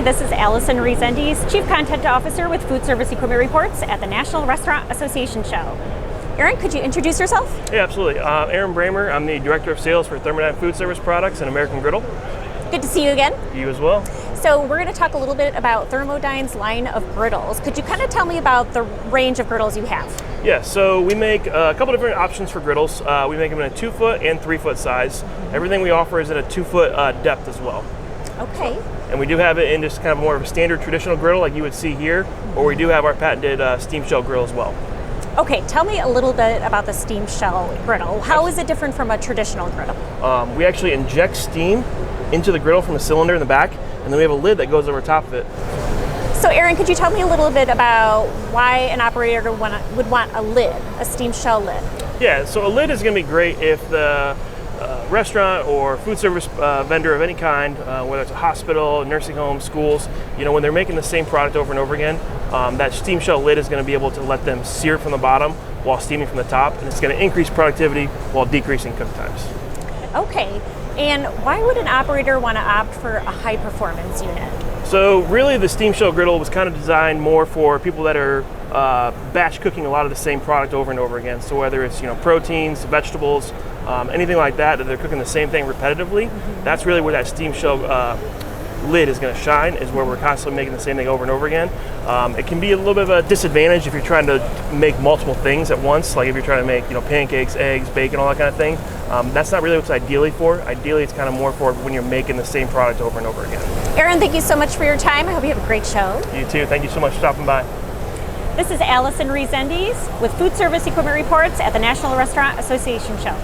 this is Allison Rezendes, Chief Content Officer with Foodservice Equipment Reports at the National Restaurant Association Show. Aaron, could you introduce yourself? Yeah, absolutely. Aaron Bremer, I'm the Director of Sales for Thermodyne Foodservice Products and American Griddle. Good to see you again. You as well. So we're going to talk a little bit about Thermodyne's line of griddles. Could you kind of tell me about the range of griddles you have? Yeah, so we make a couple different options for griddles. We make them in a 2-foot and 3-foot size. Everything we offer is in a 2-foot depth as well. Okay. And we do have it in just kind of more of a standard traditional griddle like you would see here, or we do have our patented Steam Shell Griddle as well. Okay, tell me a little bit about the Steam Shell Griddle. How is it different from a traditional griddle? We actually inject steam into the griddle from a cylinder in the back, and then we have a lid that goes over top of it. So Aaron, could you tell me a little bit about why an operator would want a lid, a Steam Shell lid? Yeah, so a lid is going to be great if the restaurant or food service vendor of any kind, whether it's a hospital, nursing home, schools, when they're making the same product over and over again, that Steam Shell lid is going to be able to let them sear from the bottom while steaming from the top, and it's going to increase productivity while decreasing cook times. Okay, and why would an operator want to opt for a high performance unit? So really the Steam Shell Griddle was kind of designed more for people that are batch cooking a lot of the same product over and over again. So whether it's proteins, vegetables, anything like that they're cooking the same thing repetitively, that's really where that Steam Shell lid is going to shine, is where we're constantly making the same thing over and over again. It can be a little bit of a disadvantage if you're trying to make multiple things at once, like if you're trying to make pancakes, eggs, bacon, all that kind of thing. That's not really what it's ideally for. Ideally, it's kind of more for when you're making the same product over and over again. Aaron, thank you so much for your time. I hope you have a great show. You too. Thank you so much for stopping by. This is Allison Rezendes with Foodservice Equipment Reports at the National Restaurant Association Show.